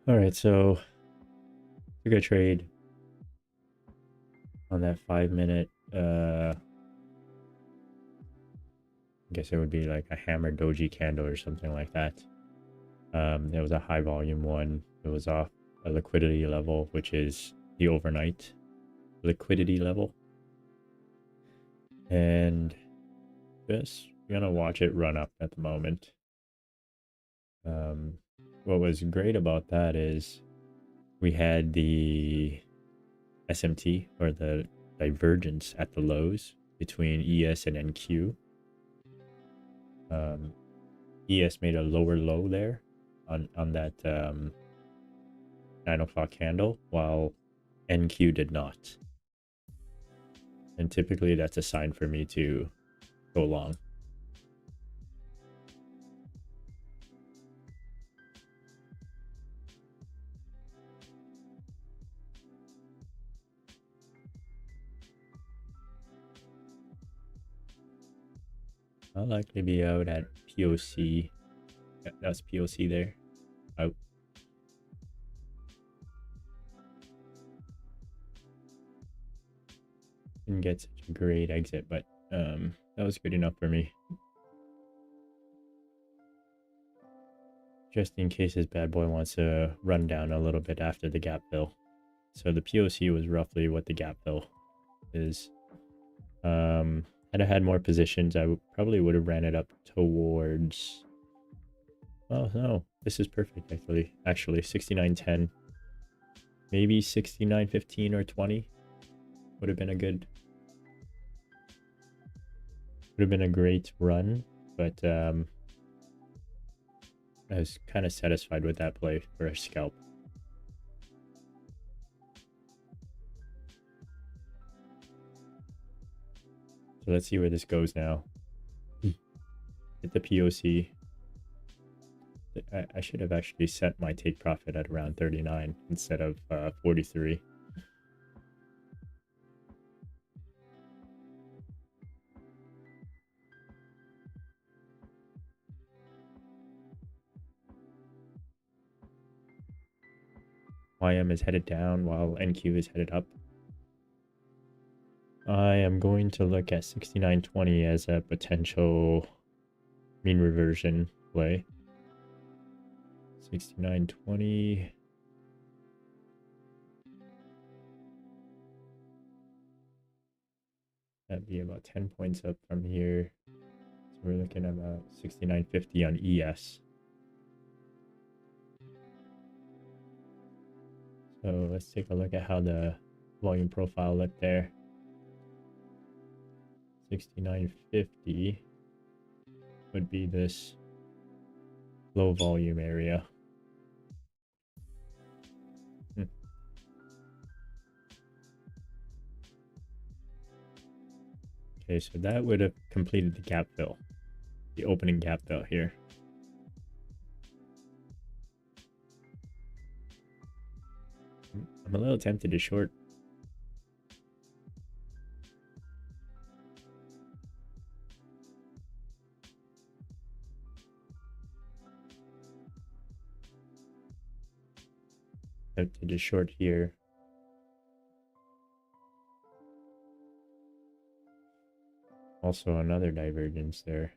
All right, so took a trade on that 5 minute. I guess it would be like a hammer doji candle or something like that. It was a high volume one. It was off a liquidity level, which is the overnight liquidity level, and just gonna watch it run up at the moment. Um, what was great about that is we had the SMT, or the divergence at the lows between ES and NQ. ES made a lower low there on that 9 o'clock candle, while NQ did not. And typically that's a sign for me to go long. I'll likely be out at POC. Yeah, that's POC there. Out. Didn't get such a great exit, but that was good enough for me. Just in case this bad boy wants to run down a little bit after the gap fill. So the POC was roughly what the gap fill is. Had I had more positions, I probably would have ran it up towards... Oh no, this is perfect actually 69.10, maybe 69.15 or 20 would have been a great run, but I was kind of satisfied with that play for a scalp. So let's see where this goes now. Hit the POC. I should have actually set my take profit at around 39 instead of 43. YM is headed down while NQ is headed up. I am going to look at 69.20 as a potential mean reversion play. 69.20. That'd be about 10 points up from here. So we're looking at about 69.50 on ES. So let's take a look at how the volume profile looked there. 69.50 would be this low volume area. Okay, so that would have completed the gap fill, the opening gap fill here. I'm a little tempted to short. Tempted to short here. Also another divergence there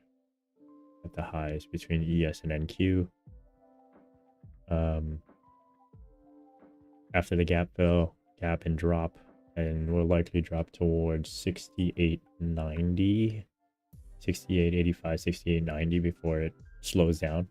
at the highs between ES and NQ. After the gap fill, gap and drop, and will likely drop towards 68.90, 68.85, 68.90 before it slows down.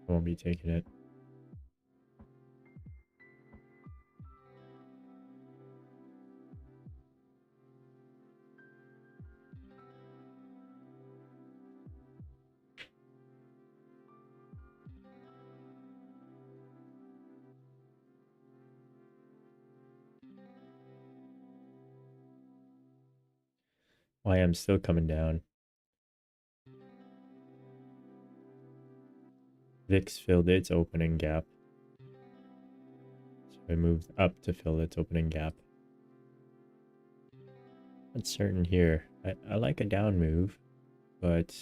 Won't be taking it. YM still coming down. VIX filled its opening gap. So it moved up to fill its opening gap. Not certain here. I like a down move, but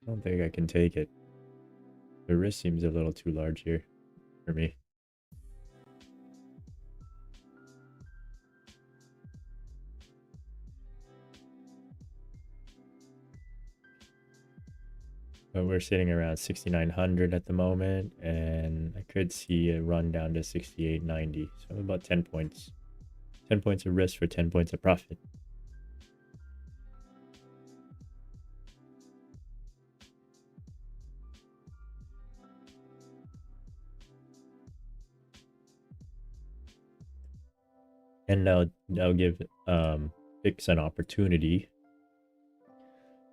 I don't think I can take it. The risk seems a little too large here for me. But we're sitting around 6,900 at the moment, and I could see a run down to 68.90. So I'm about 10 points. 10 points of risk for 10 points of profit. And now give VIX an opportunity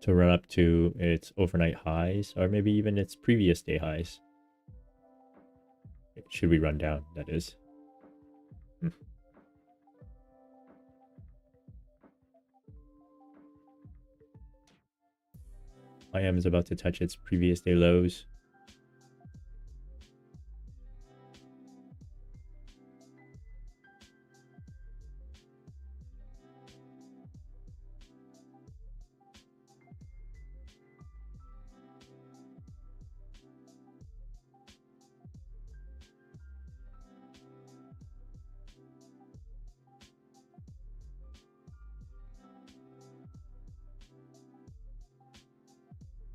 to run up to its overnight highs, or maybe even its previous day highs. Should we run down, that is. IM is about to touch its previous day lows.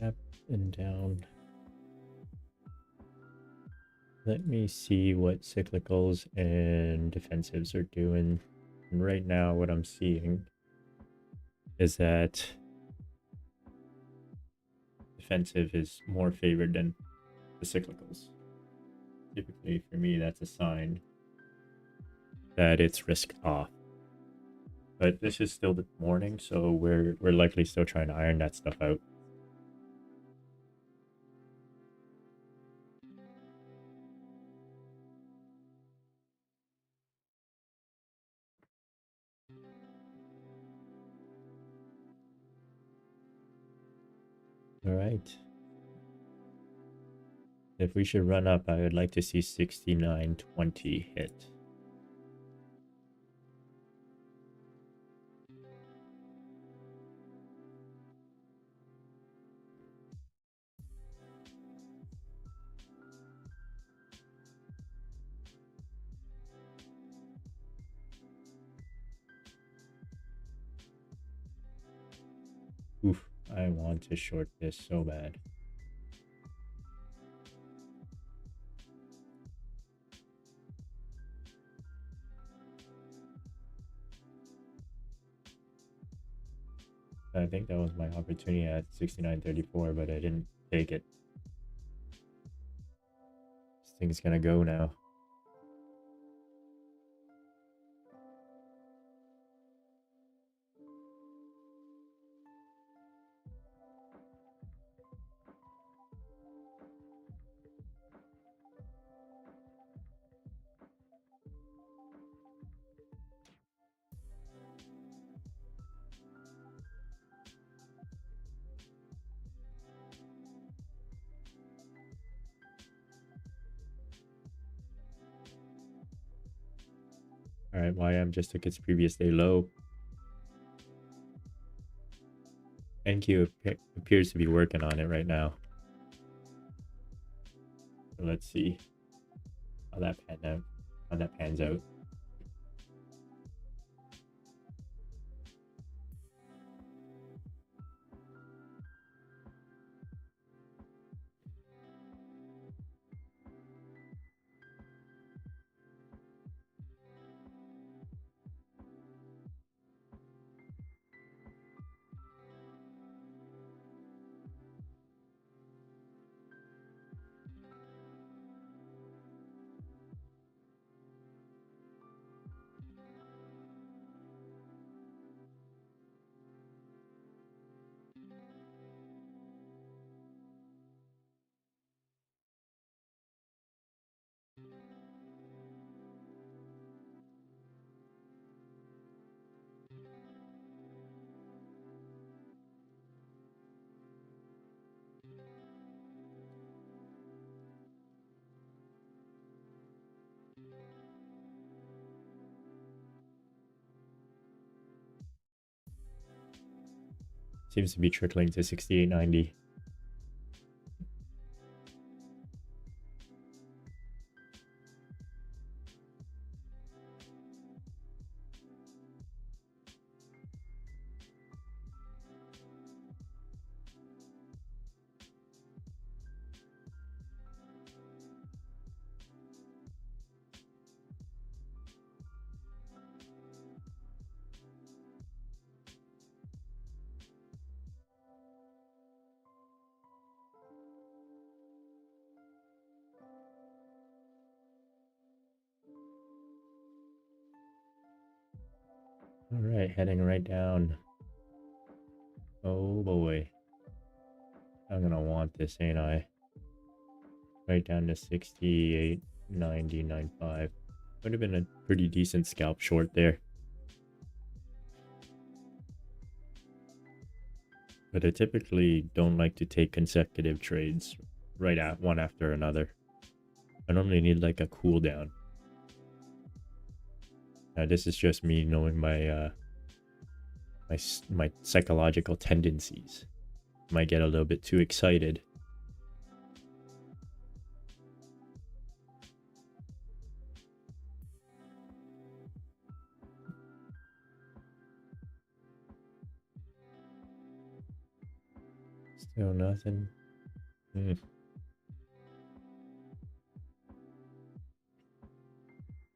Up and down. Let me see what cyclicals and defensives are doing. And right now, what I'm seeing is that defensive is more favored than the cyclicals. Typically, for me, that's a sign that it's risk off. But this is still the morning, so we're likely still trying to iron that stuff out. All right. If we should run up, I would like to see 69.20 hit. Oof, I want to short this so bad. I think that was my opportunity at 69.34, but I didn't take it. This thing's gonna go now. All right, YM just took its previous day low. NQ appears to be working on it right now. So let's see how that pans out. Seems to be trickling to 68.90. All right, heading right down. Oh boy. I'm gonna want this, ain't I? Right down to 68.90.95. Would have been a pretty decent scalp short there. But I typically don't like to take consecutive trades right at one after another. I normally need like a cooldown. This is just me knowing my my psychological tendencies. Might get a little bit too excited. Still nothing.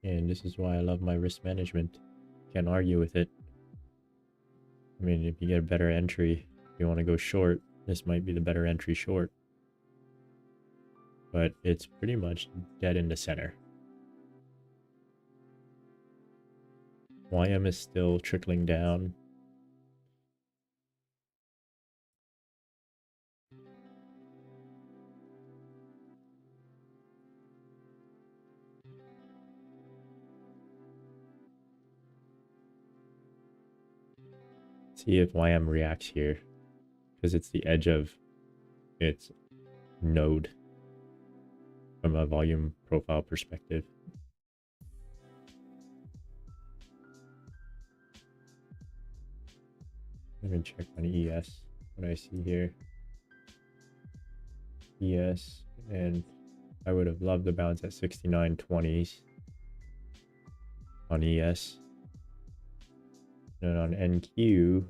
And this is why I love my risk management. Can't argue with it. I mean, if you get a better entry, if you want to go short, this might be the better entry short. But it's pretty much dead in the center. YM is still trickling down. See if YM reacts here, because it's the edge of its node from a volume profile perspective. Let me check on ES, what I see here. ES, and I would have loved to bounce at 69.20s on ES. And on NQ,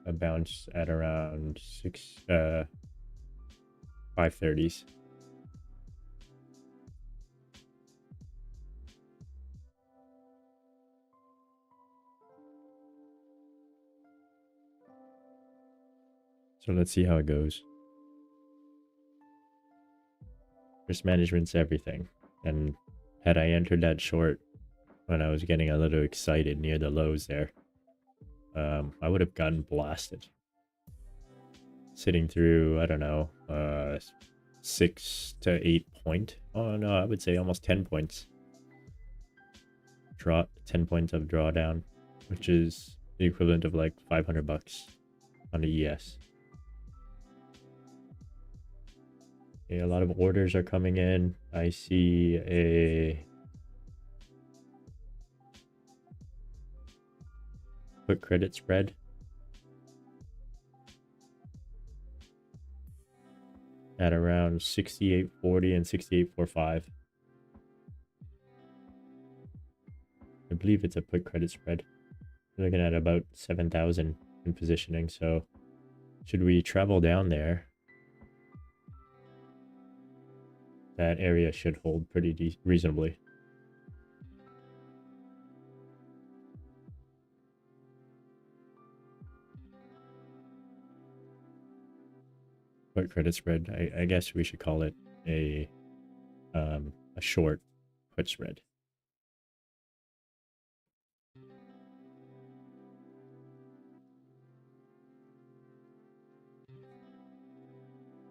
a bounce at around 530s. So let's see how it goes. Risk management's everything. And had I entered that short when I was getting a little excited near the lows there, I would have gotten blasted. Sitting through, I don't know, 6 to 8 point. Oh no, I would say almost 10 points. 10 points of drawdown, which is the equivalent of like $500 on the ES. Okay, a lot of orders are coming in. I see a put credit spread at around 68.40 and 68.45. I believe it's a put credit spread. We're looking at about 7,000 in positioning, so should we travel down there, that area should hold pretty reasonably. Put credit spread, I guess we should call it a short put spread.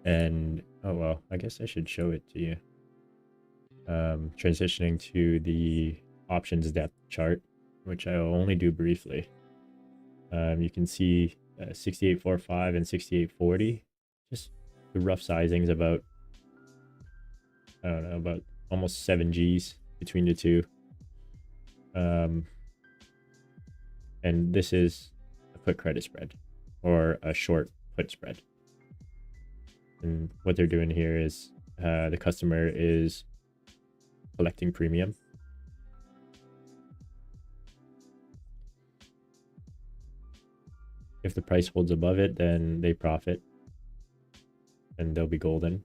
And oh well, I guess I should show it to you. Transitioning to the options depth chart, which I will only do briefly. You can see 68.45 and 68.40. Just the rough sizings about, I don't know, about almost 7 Gs between the two. And this is a put credit spread or a short put spread. And what they're doing here is the customer is collecting premium. If the price holds above it, then they profit and they'll be golden.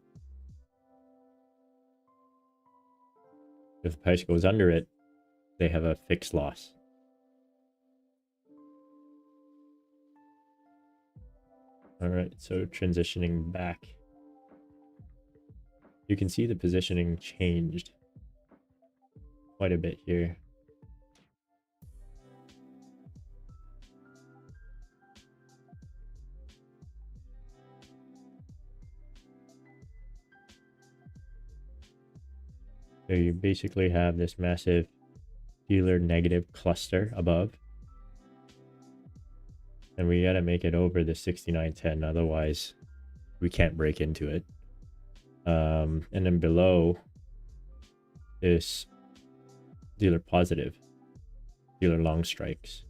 If the price goes under it, they have a fixed loss. All right, so transitioning back, you can see the positioning changed quite a bit here. So you basically have this massive dealer negative cluster above. And we got to make it over the 69.10, otherwise we can't break into it. And then below is dealer positive, dealer long strikes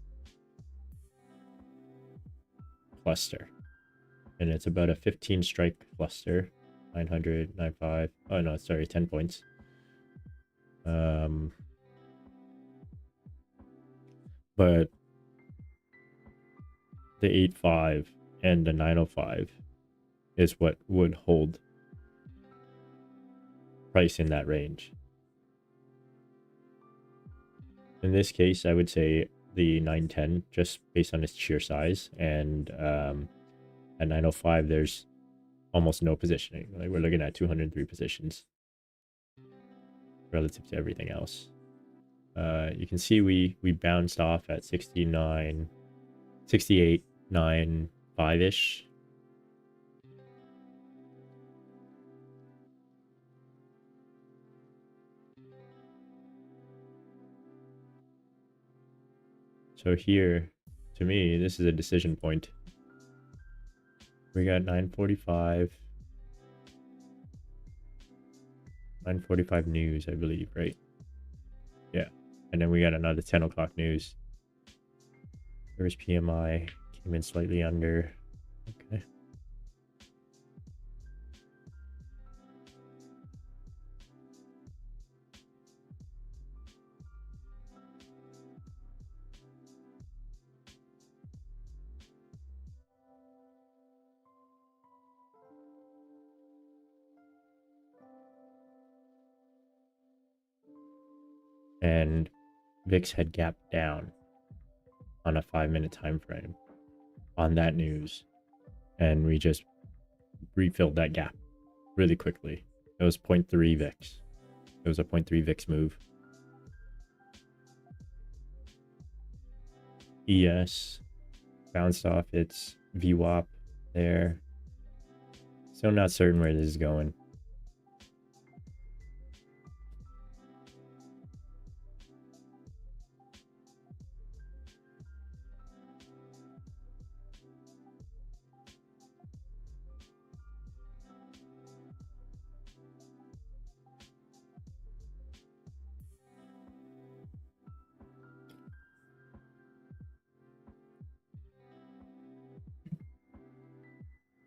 cluster. And it's about a 15 strike cluster, 900, 95. Oh no, sorry, 10 points. But the 8.5 and the 905 is what would hold price in that range. In this case, I would say the 910, just based on its sheer size, and at 905 there's almost no positioning. Like, we're looking at 203 positions relative to everything else. You can see we bounced off at 68.95-ish. So here, to me, this is a decision point. We got 9:45. 9:45 news, I believe, right? Yeah. And then we got another 10 o'clock news. Where's PMI? Came in slightly under. Okay. And VIX had gapped down on a 5-minute time frame on that news, and we just refilled that gap really quickly. It was 0.3 VIX. It was a 0.3 VIX move. ES bounced off its VWAP there. Still not certain where this is going.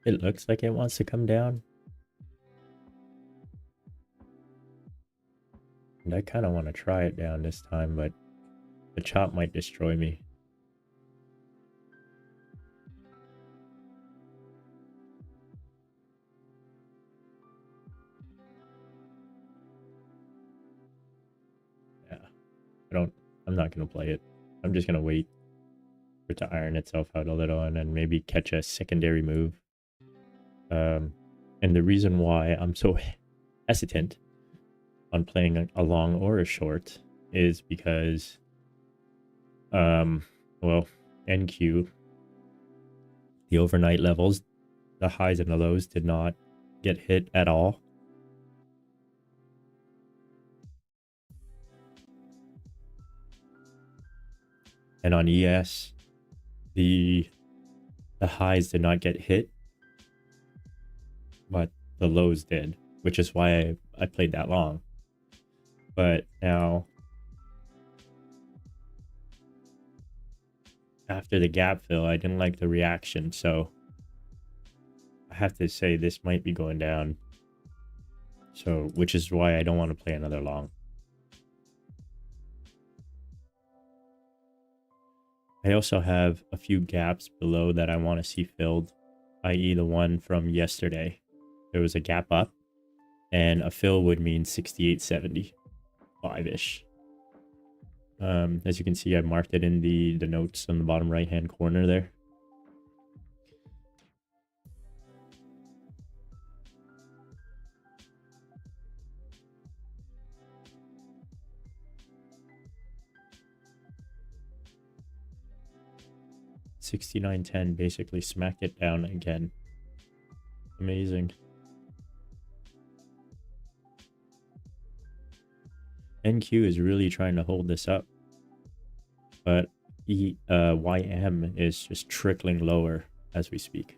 It looks like it wants to come down. And I kind of want to try it down this time, but the chop might destroy me. Yeah, I'm not going to play it. I'm just going to wait for it to iron itself out a little and then maybe catch a secondary move. And the reason why I'm so hesitant on playing a long or a short is because, well, NQ, the overnight levels, the highs and the lows did not get hit at all. And on ES, the highs did not get hit, but the lows did, which is why I played that long. But now, after the gap fill, I didn't like the reaction, so I have to say this might be going down. So, which is why I don't want to play another long. I also have a few gaps below that I want to see filled, i.e. the one from yesterday. There was a gap up, and a fill would mean 68.75-ish. As you can see, I marked it in the notes on the bottom right-hand corner there. $69.10 basically smacked it down again. Amazing. NQ is really trying to hold this up, but YM is just trickling lower as we speak.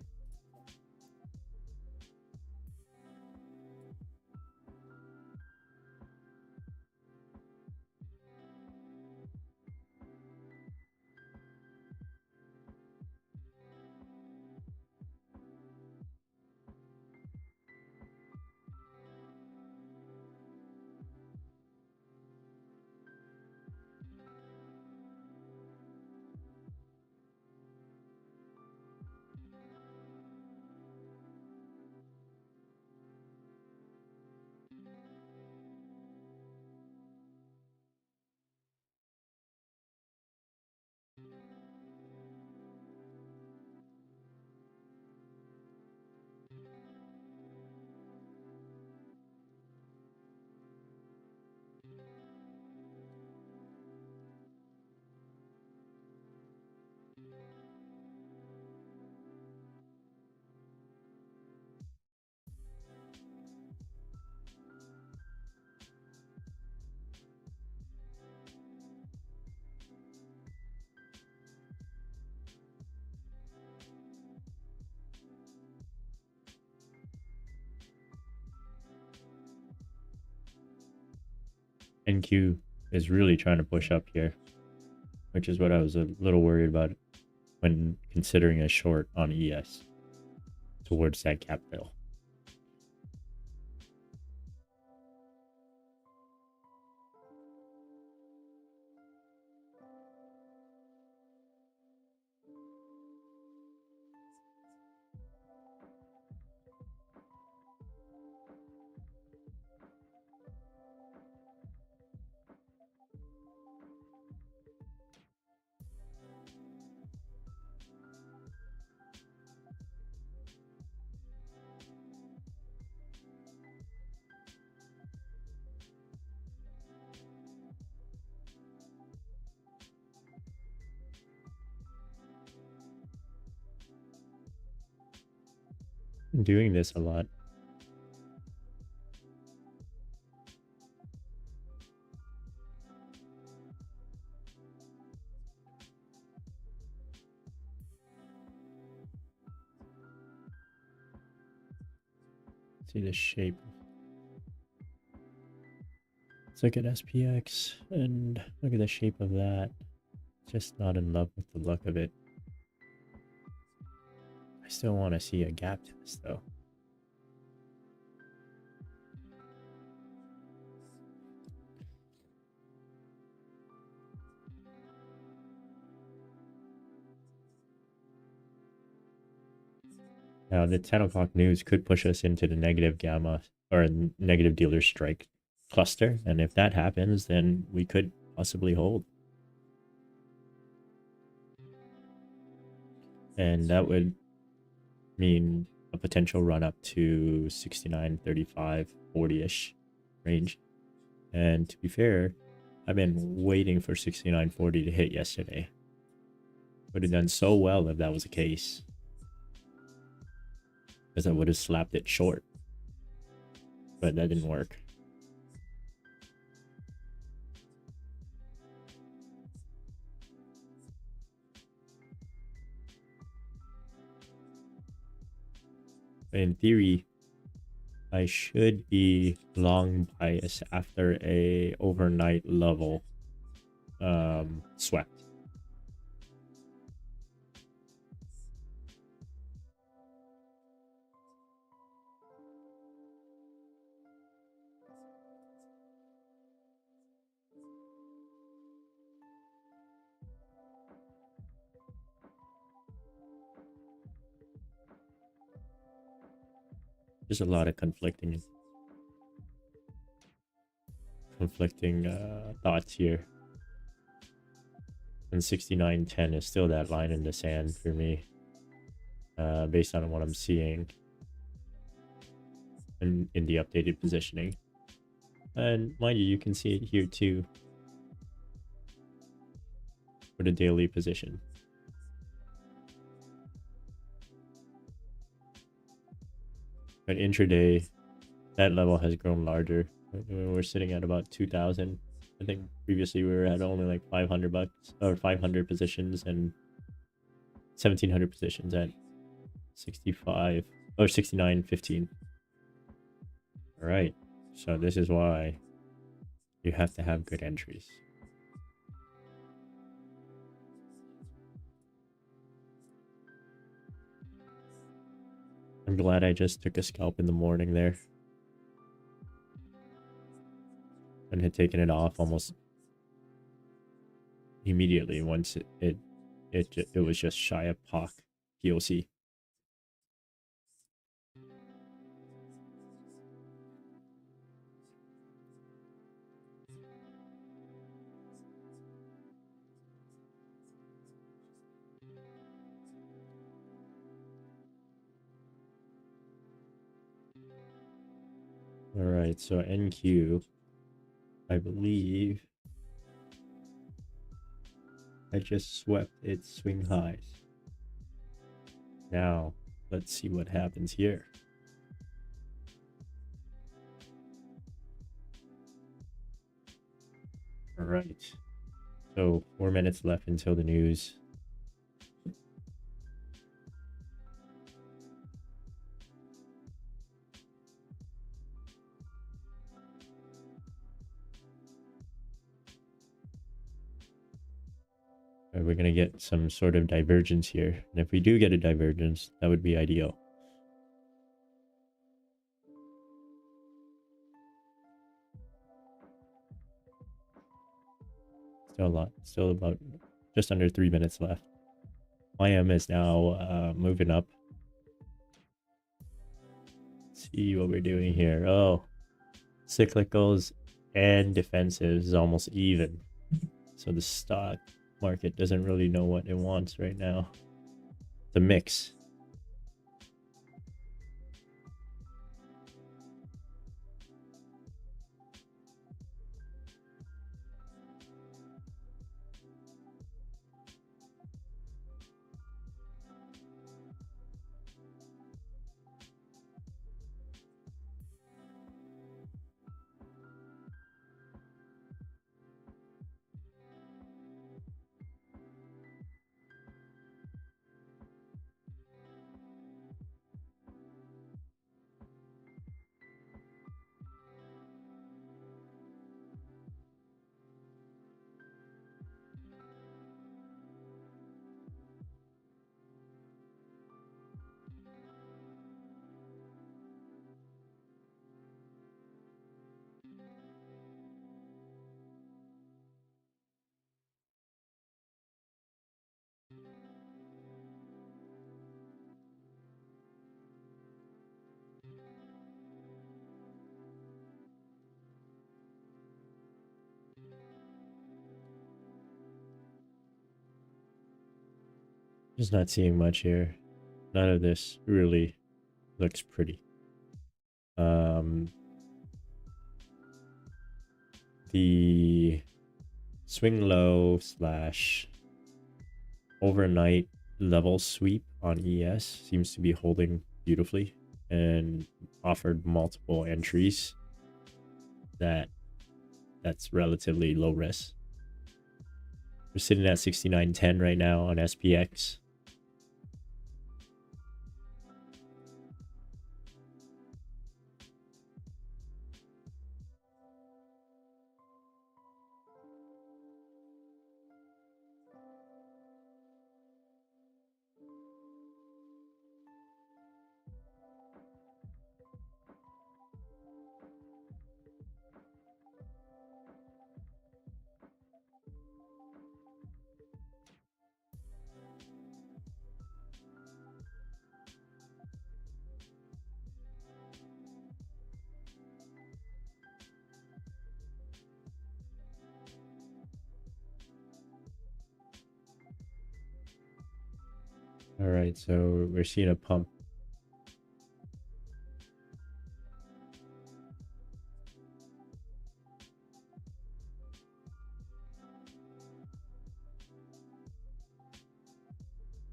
NQ is really trying to push up here, which is what I was a little worried about when considering a short on ES towards that gap fill. I'm doing this a lot. See the shape. Let's look at SPX and look at the shape of that. Just not in love with the look of it. I still want to see a gap test though. Now the 10 o'clock news could push us into the negative gamma or negative dealer strike cluster. And if that happens, then we could possibly hold. And that would mean a potential run up to 69.35, 40-ish range. And to be fair, I've been waiting for 69.40 to hit yesterday. Would have done so well if that was the case, because I would have slapped it short. But that didn't work. In theory, I should be long bias after a overnight level swept. There's a lot of conflicting thoughts here. And 69.10 is still that line in the sand for me, based on what I'm seeing in the updated positioning. And mind you, you can see it here too for the daily position. But intraday, that level has grown larger. We're sitting at about 2,000. I think previously we were at only like 500 bucks or 500 positions and 1,700 positions at 65 or 69.15. All right, so this is why you have to have good entries. I'm glad I just took a scalp in the morning there and had taken it off almost immediately once it was just shy of POC. All right, so NQ, I believe I just swept its swing highs. Now, let's see what happens here. All right, so 4 minutes left until the news. We're going to get some sort of divergence here. And if we do get a divergence, that would be ideal. Still a lot. Still about just under 3 minutes left. IM is now moving up. Let's see what we're doing here. Oh, cyclicals and defensives is almost even. So the stock market doesn't really know what it wants right now. The mix. Just not seeing much here. None of this really looks pretty. The swing low slash overnight level sweep on ES seems to be holding beautifully and offered multiple entries that's relatively low risk. We're sitting at 69.10 right now on SPX. All right, so we're seeing a pump.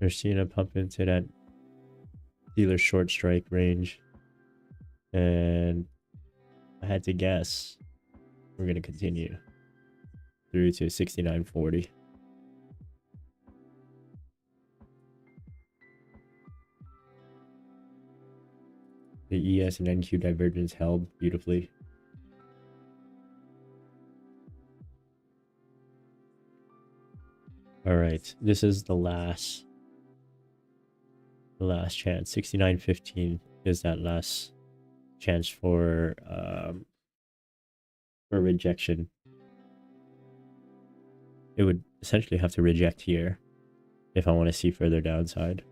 We're seeing a pump into that dealer short strike range. And I had to guess we're going to continue through to 69.40. The ES and NQ divergence held beautifully. All right, this is the last chance. 69.15 is that last chance for rejection. It would essentially have to reject here if I want to see further downside.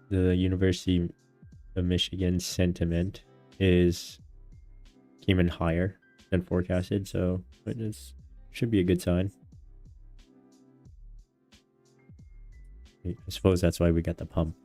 The University of Michigan sentiment came in higher than forecasted, so it should be a good sign. I suppose that's why we got the pump.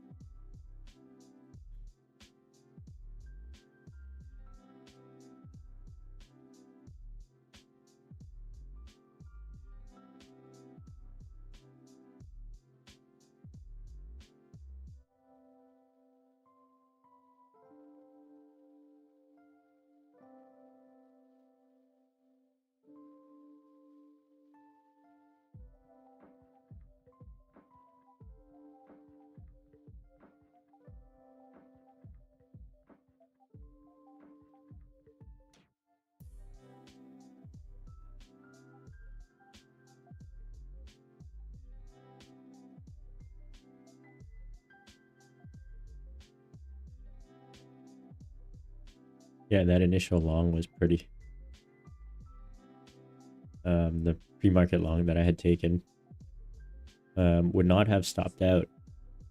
Yeah, that initial long was pretty. The pre-market long that I had taken would not have stopped out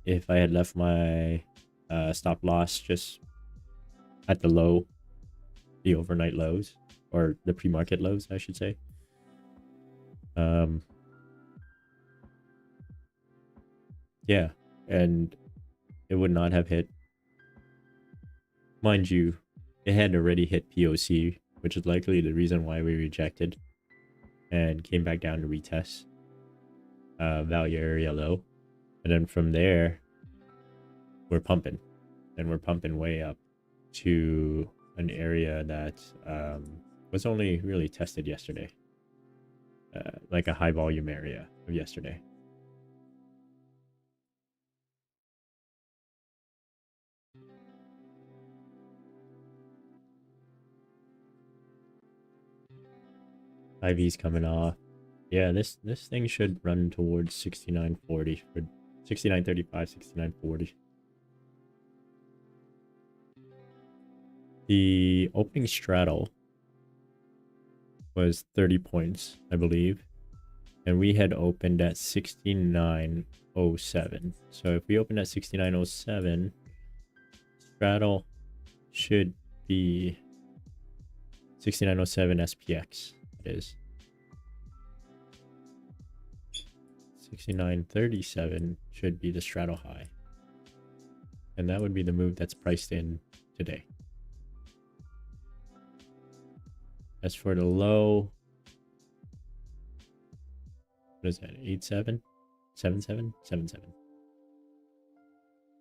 if I had left my stop loss just at the low, the overnight lows, or the pre-market lows, I should say. Yeah, and it would not have hit. Mind you, it had already hit POC, which is likely the reason why we rejected and came back down to retest value area low. And then from there, we're pumping. And we're pumping way up to an area that was only really tested yesterday. Like a high volume area of yesterday. IV's coming off. Yeah, this thing should run towards 69.40 for 69.35, 69.40. The opening straddle was 30 points, I believe. And we had opened at 69.07. So if we open at 69.07, straddle should be 69.07 SPX. It is 69.37 should be the straddle high. And that would be the move that's priced in today. As for the low, what is that? 87? 77? 77.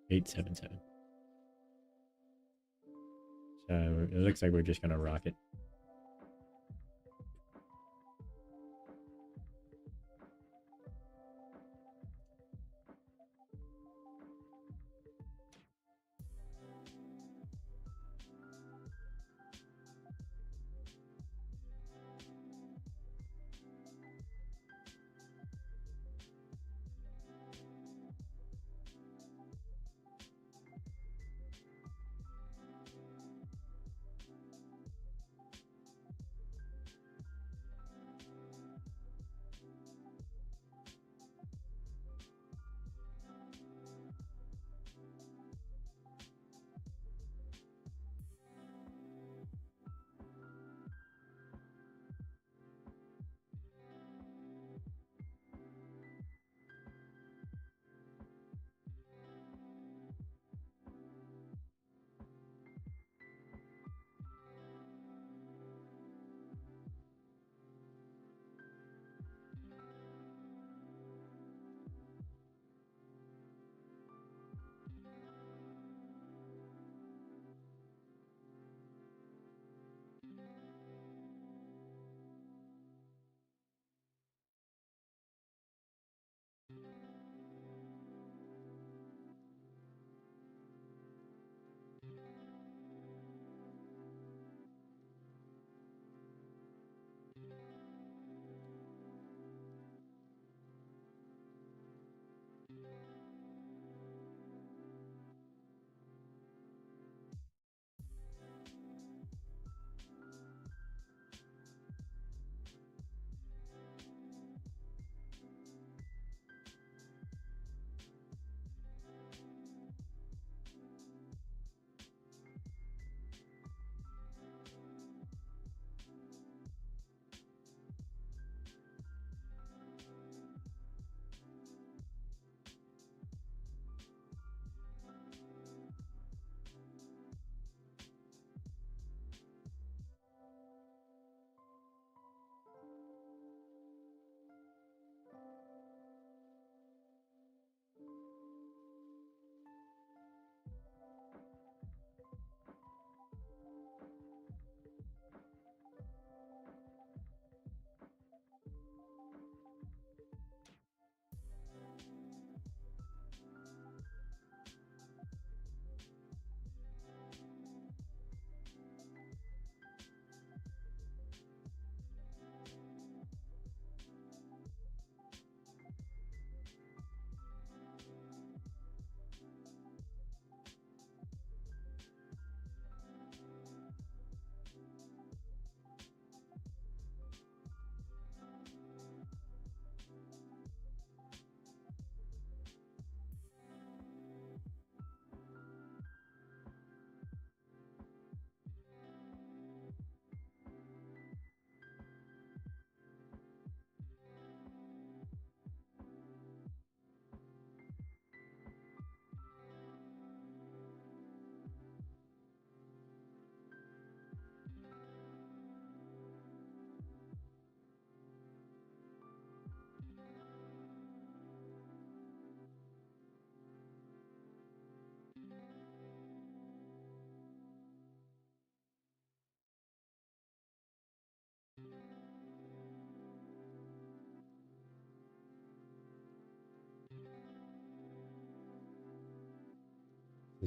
877. So it looks like we're just gonna rock it.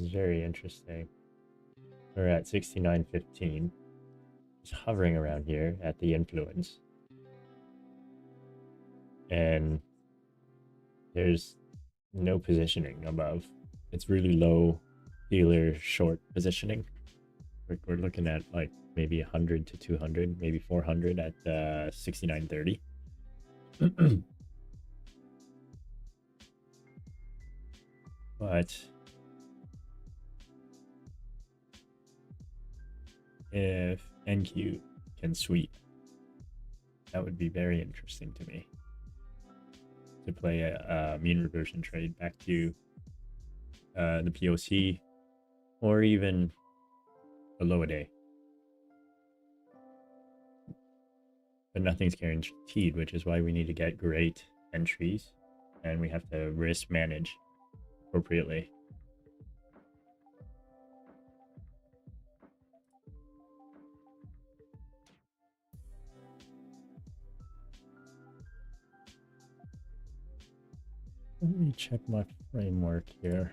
is very interesting. We're at 69.15. Just hovering around here at the influence. And there's no positioning above. It's really low dealer short positioning. We're looking at like maybe 100 to 200, maybe 400 at 69.30. But if NQ can sweep, that would be very interesting to me, to play a mean reversion trade back to the POC, or even below a day. But nothing's guaranteed, which is why we need to get great entries, and we have to risk manage appropriately. Let me check my framework here.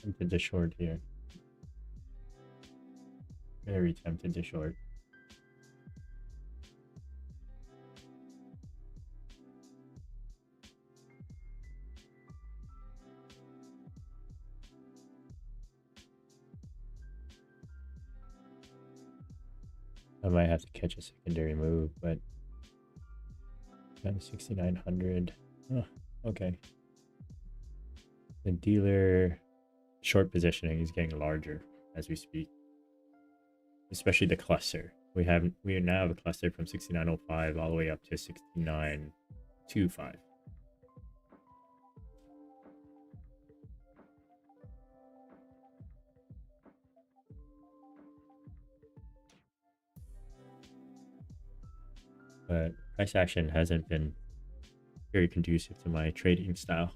Tempted to short here. Very tempted to short. I might have to catch a secondary move, but 6,900. Oh, okay. The dealer short positioning is getting larger as we speak, especially the cluster. We now have a cluster from 69.05 all the way up to 69.25. But price action hasn't been very conducive to my trading style.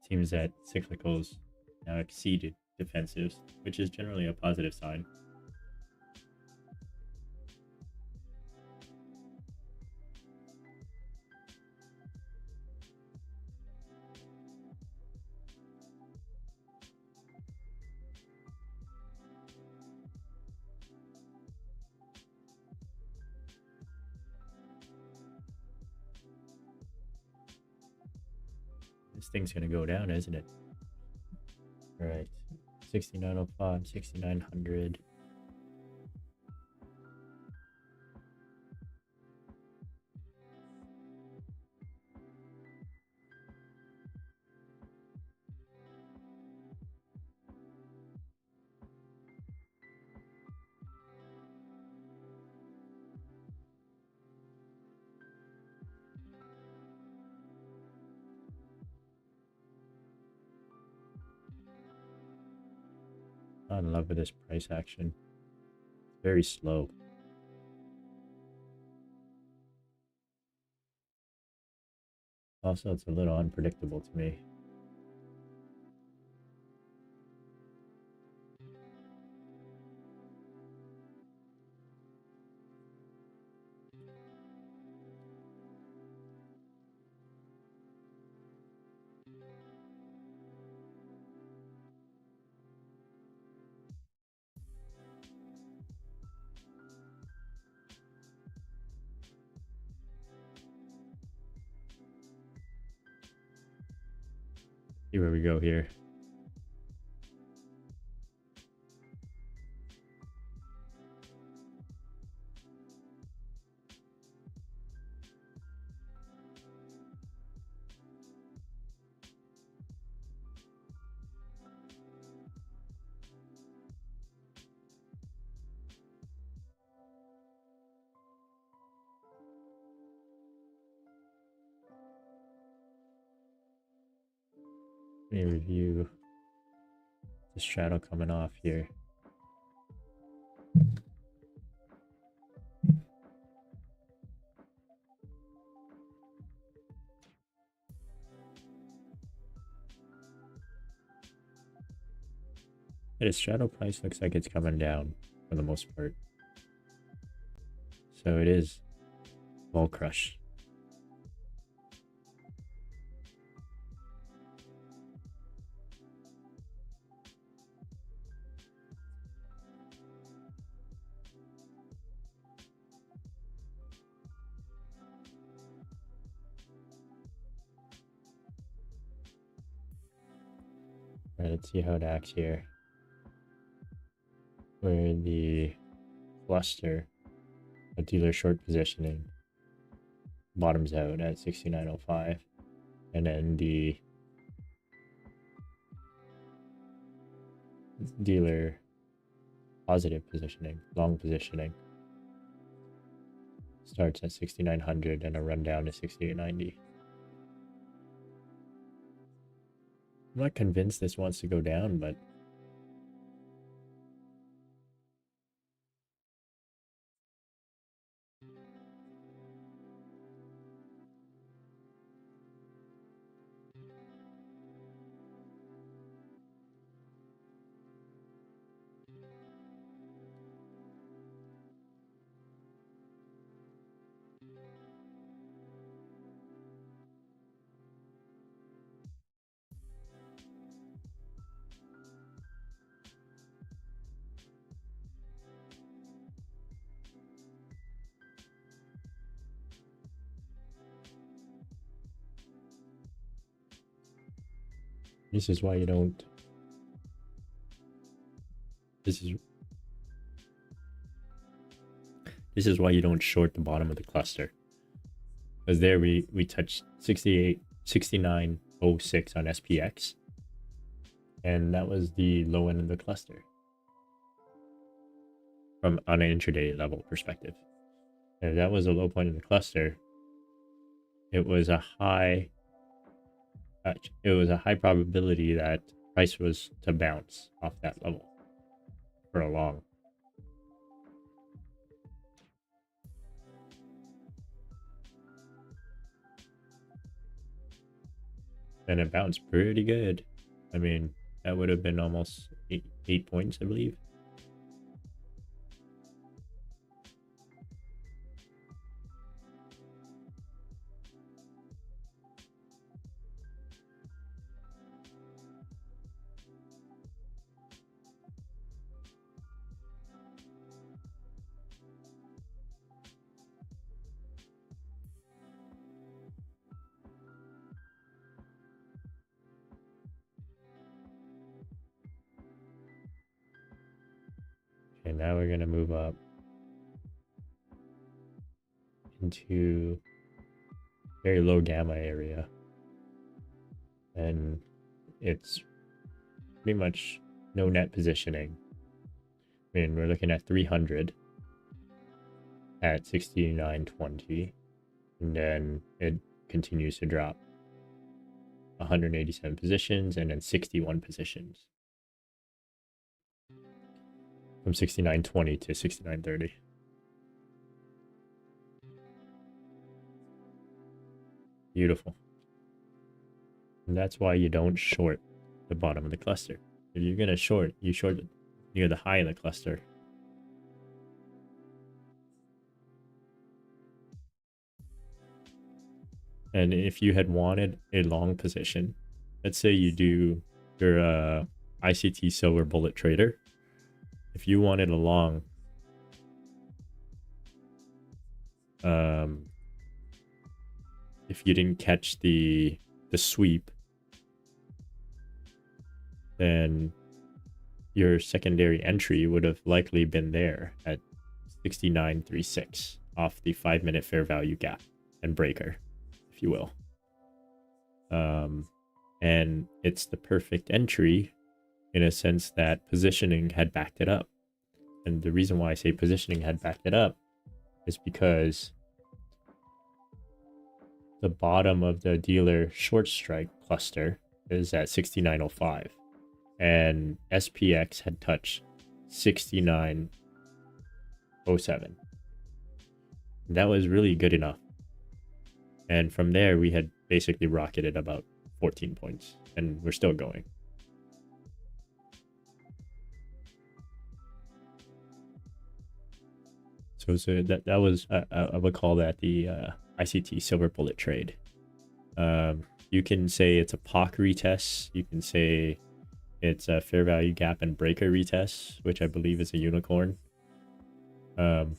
Seems that cyclicals now exceeded defensives, which is generally a positive sign. This thing's gonna go down, isn't it? All right, 69.05, 6,900. Not in love with this price action. It's very slow. Also, it's a little unpredictable to me. See where we go here. me review the straddle coming off here. The straddle price looks like it's coming down for the most part. So it is vol crush. Alright, let's see how it acts here. Where the cluster of dealer short positioning bottoms out at 69.05, and then the dealer positive positioning, long positioning, starts at 6900 and a run down to 6890. I'm not convinced this wants to go down, but this is why you don't. This is why you don't short the bottom of the cluster. Because there we touched 69.06 on SPX. And that was the low end of the cluster. From on an intraday level perspective. And if that was a low point in the cluster, it was a high probability that price was to bounce off that level for a long. And it bounced pretty good. I mean, that would have been almost 8 points, I believe. And now we're going to move up into very low gamma area. And it's pretty much no net positioning. I mean, we're looking at 300 at 69.20. And then it continues to drop 187 positions and then 61 positions. From 69.20 to 69.30. Beautiful. And that's why you don't short the bottom of the cluster. If you're going to short, you short near the high of the cluster. And if you had wanted a long position, let's say you're a ICT silver bullet trader. If you wanted a long, if you didn't catch the sweep, then your secondary entry would have likely been there at 69.36 off the 5-minute fair value gap and breaker, if you will. And it's the perfect entry in a sense that positioning had backed it up. And the reason why I say positioning had backed it up is because the bottom of the dealer short strike cluster is at 69.05, and SPX had touched 69.07. That was really good enough. And from there, we had basically rocketed about 14 points, and we're still going. So that was, I would call that the ICT silver bullet trade. You can say it's a POC retest. You can say it's a fair value gap and breaker retest, which I believe is a unicorn. You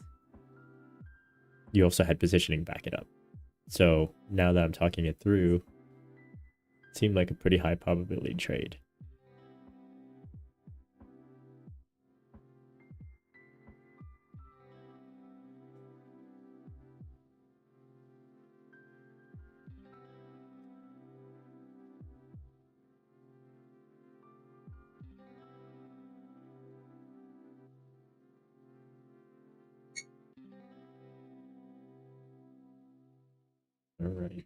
also had positioning back it up. So now that I'm talking it through, it seemed like a pretty high probability trade. All right.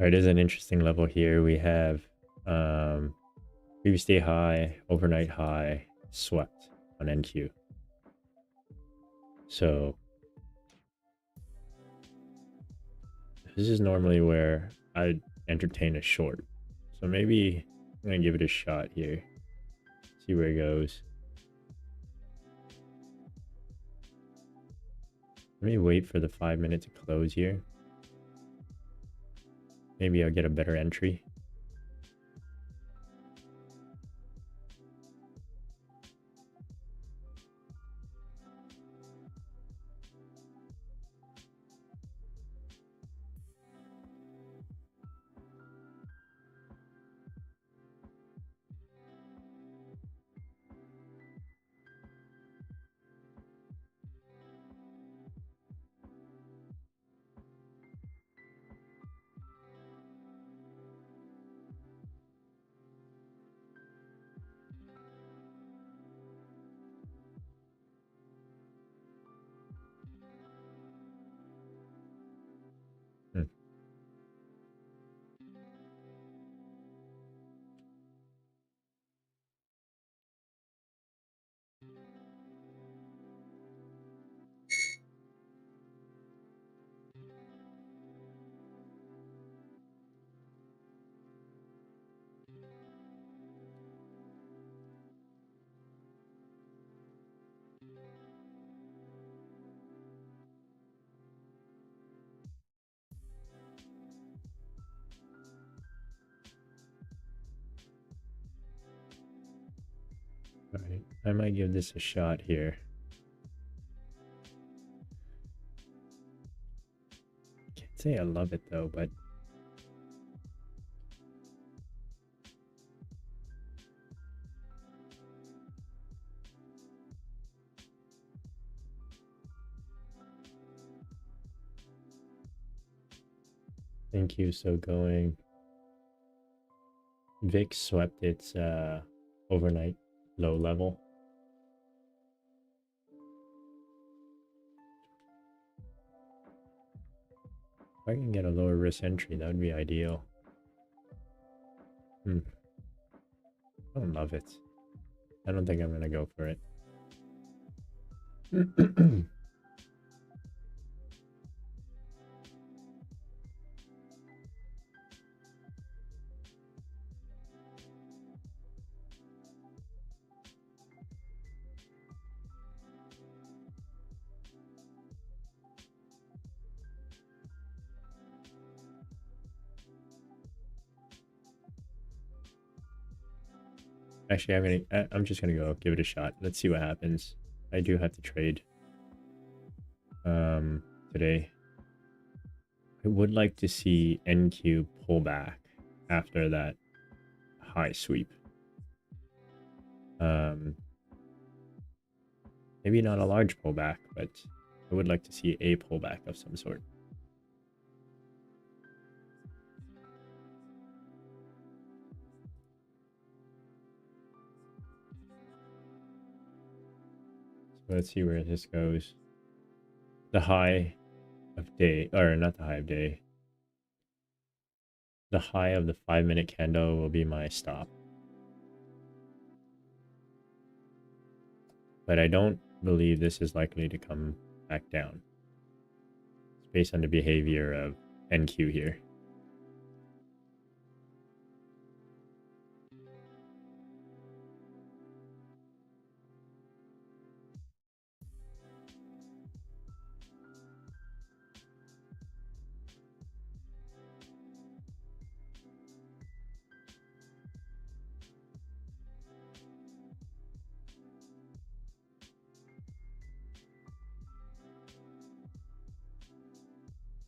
All right, there's an interesting level here. We have previous day high, overnight high, swept on NQ. So this is normally where I'd entertain a short. So maybe I'm gonna give it a shot here. See where it goes. Let me wait for the 5 minute to close here. Maybe I'll get a better entry. Hmm. All right, I might give this a shot here. Can't say I love it though, but thank you. So going. VIX swept its overnight low level. If I can get a lower risk entry, that would be ideal. I don't love it. I don't think I'm gonna go for it. Actually, I'm just gonna go give it a shot. Let's see what happens. I do have to trade today. I would like to see NQ pull back after that high sweep. Maybe not a large pullback, but I would like to see a pullback of some sort. So let's see where this goes. The high of day, or not the high of day. The high of the 5 minute candle will be my stop. But I don't believe this is likely to come back down. It's based on the behavior of NQ here.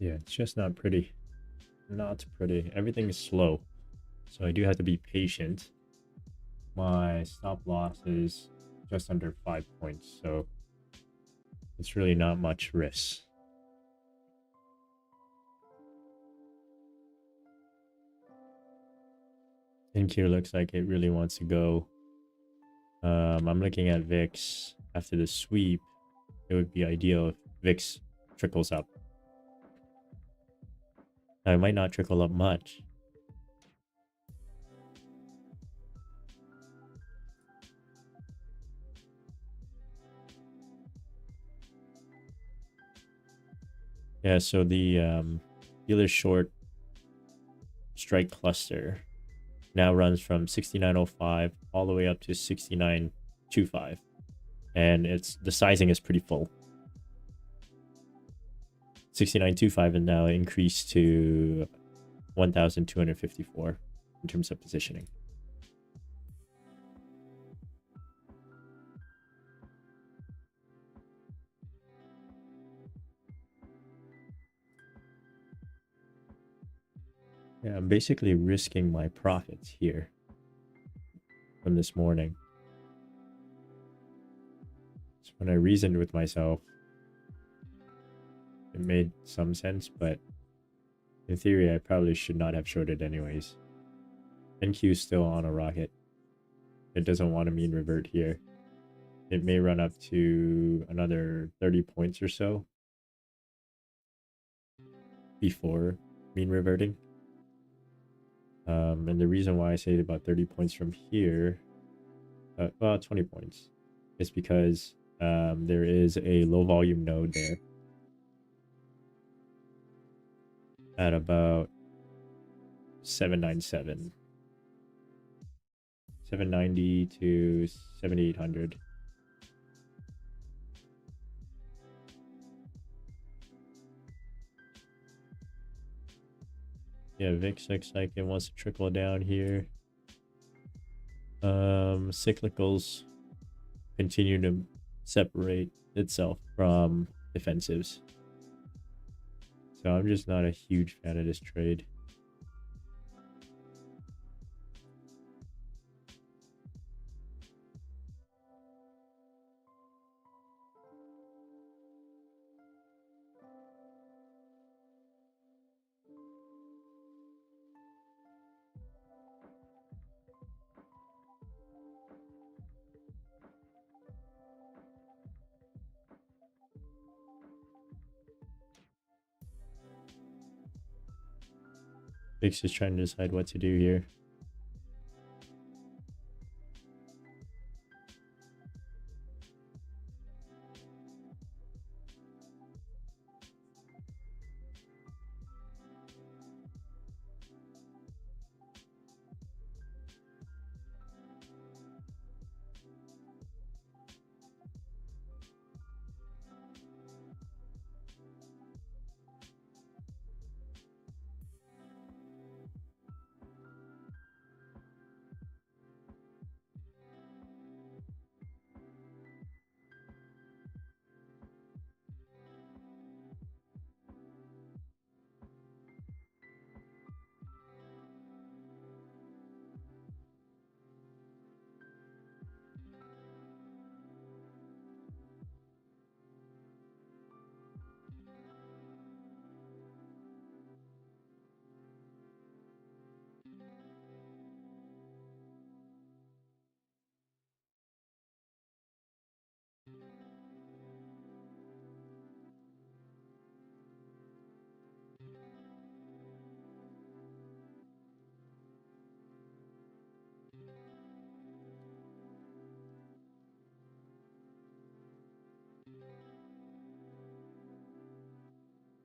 Yeah, it's just not pretty. Not pretty. Everything is slow. So I do have to be patient. My stop loss is just under 5 points, so it's really not much risk. NQ looks like it really wants to go. I'm looking at VIX after the sweep. It would be ideal if VIX trickles up. Now, it might not trickle up much. Yeah, so the dealer short strike cluster now runs from 69.05 all the way up to 69.25, and the sizing is pretty full. 69.25 and now increased to 1,254 in terms of positioning. Yeah, I'm basically risking my profits here from this morning. So when I reasoned with myself, it made some sense, but in theory, I probably should not have shorted anyways. NQ is still on a rocket. It doesn't want to mean revert here. It may run up to another 30 points or so before mean reverting. And the reason why I say about 30 points from here, well, 20 points, is because there is a low volume node there at about 797, 790 to 7800. Yeah, VIX looks like it wants to trickle down here. Cyclicals continue to separate itself from defensives. So I'm just not a huge fan of this trade. VIX is trying to decide what to do here.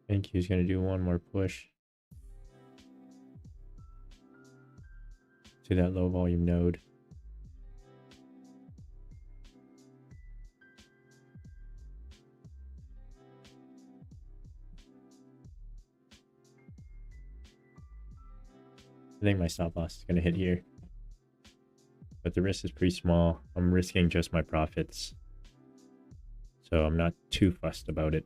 I think he's going to do one more push to that low volume node. I think my stop loss is going to hit here, but the risk is pretty small. I'm risking just my profits, so I'm not too fussed about it.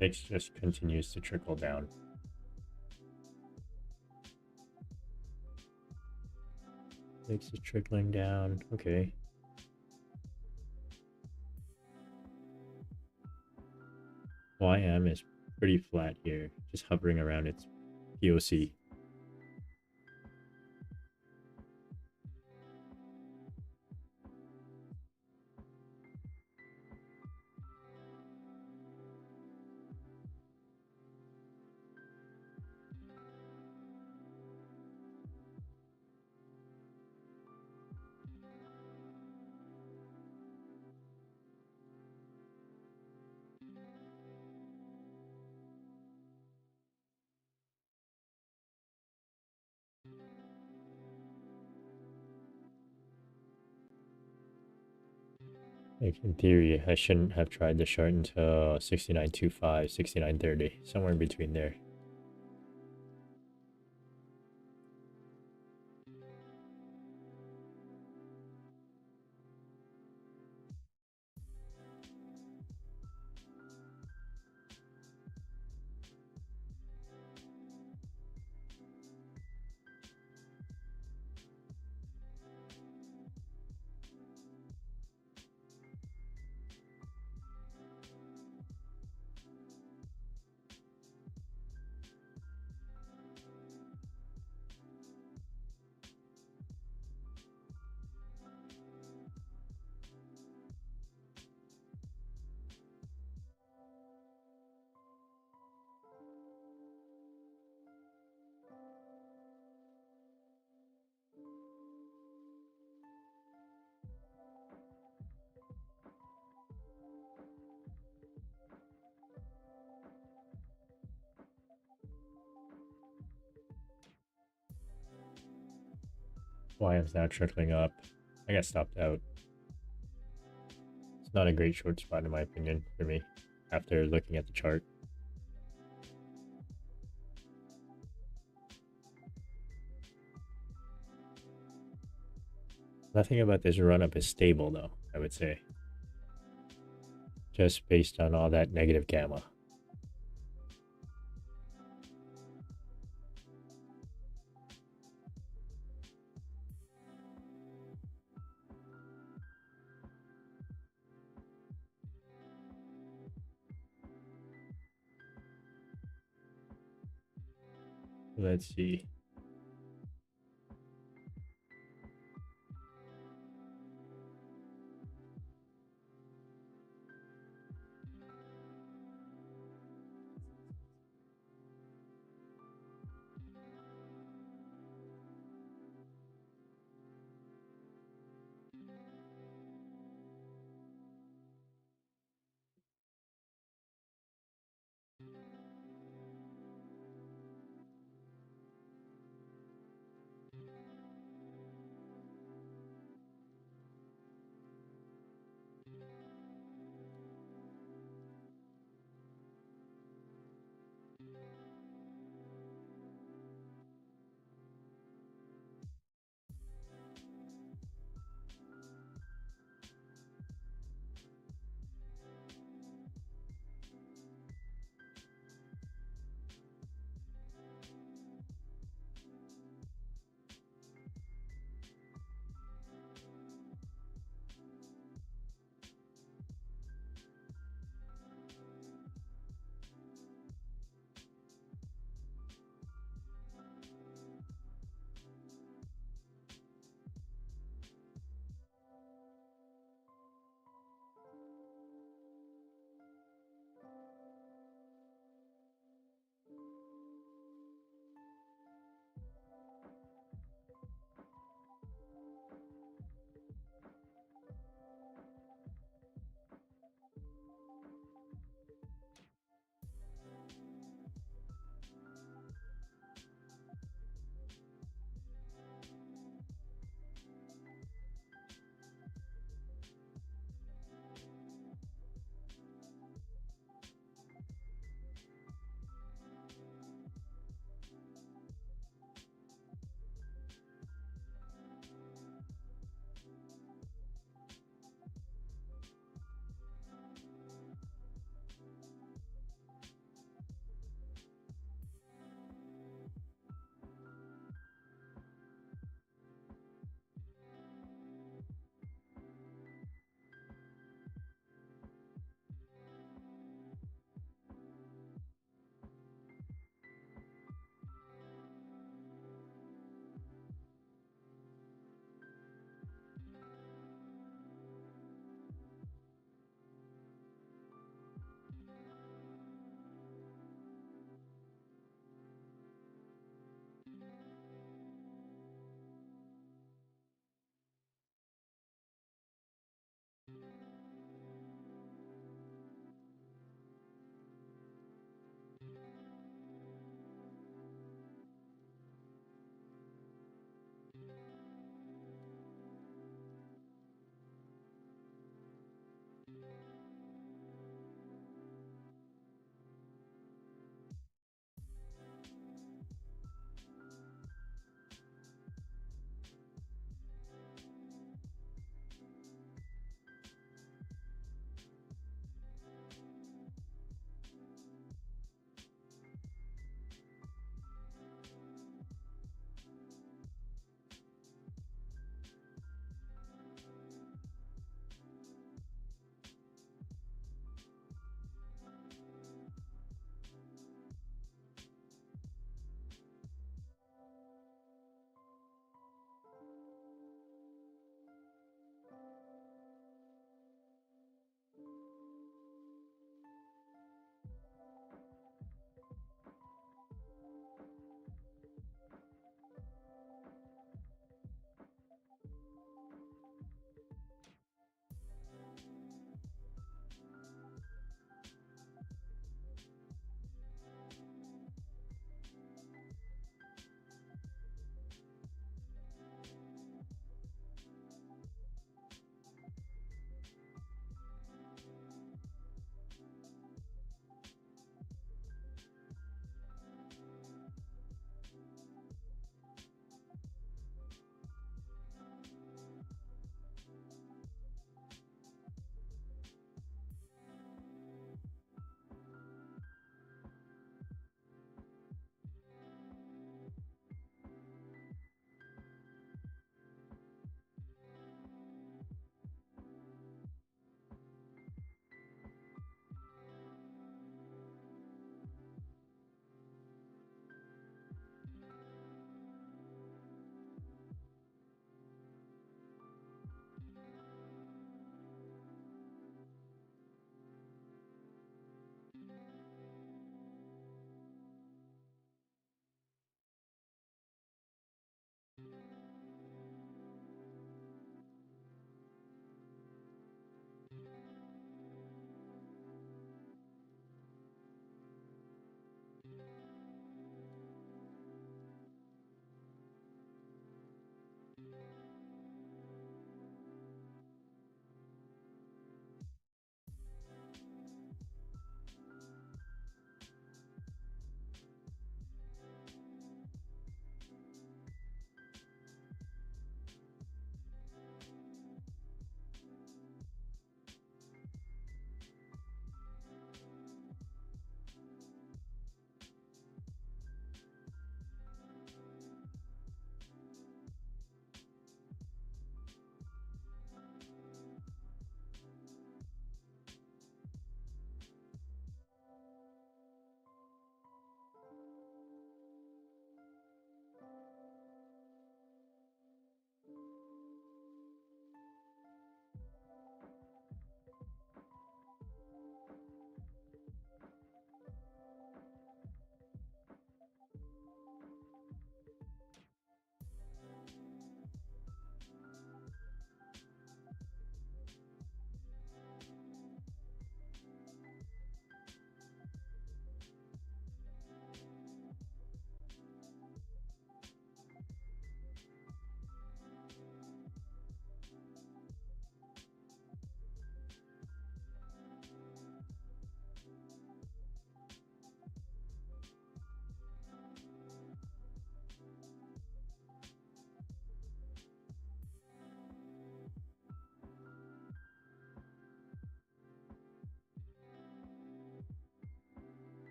VIX just continues to trickle down. VIX is trickling down. Okay. YM is pretty flat here, just hovering around its POC. Like in theory, I shouldn't have tried the chart until 69.25, 69.30, somewhere in between there. YM's now trickling up. I got stopped out. It's not a great short spot in my opinion for me after looking at the chart. Nothing about this run up is stable though, I would say. Just based on all that negative gamma. Let's see.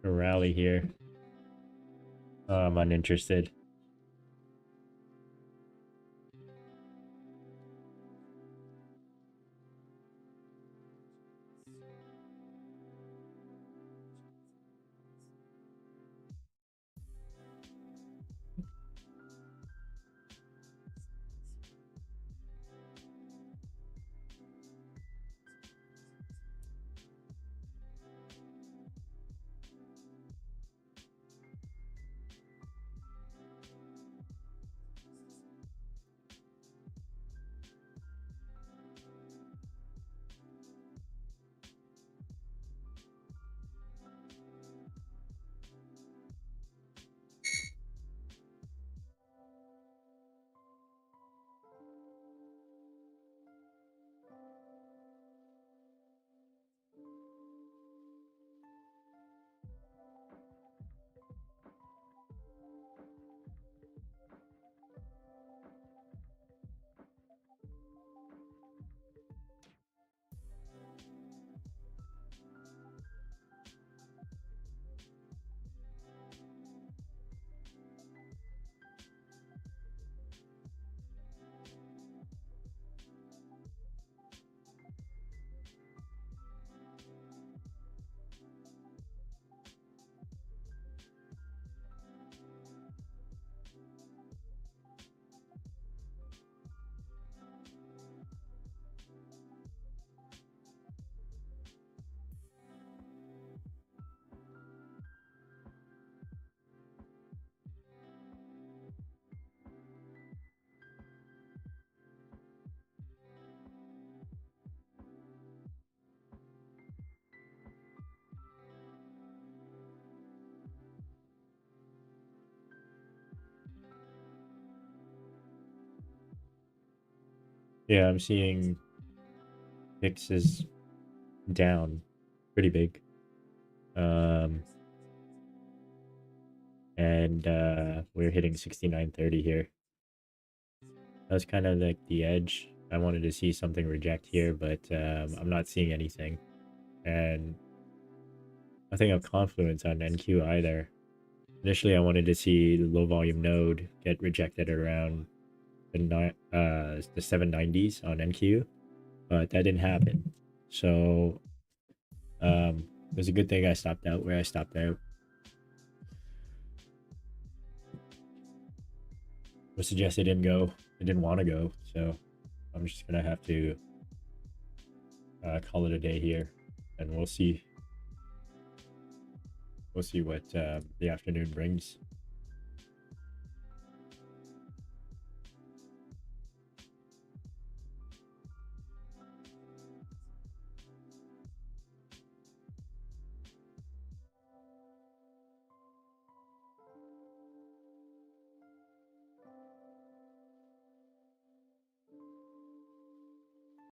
a rally here. I'm uninterested. Yeah, I'm seeing VIX is down pretty big. And we're hitting 69.30 here. That's kind of like the edge. I wanted to see something reject here, but I'm not seeing anything. And nothing of confluence on NQ either. Initially, I wanted to see the low volume node get rejected around the 790s on NQ, but that didn't happen. So it was a good thing I stopped out where I stopped out. Would suggest it didn't go. It didn't want to go, so I'm just gonna have to call it a day here, and we'll see. We'll see what the afternoon brings.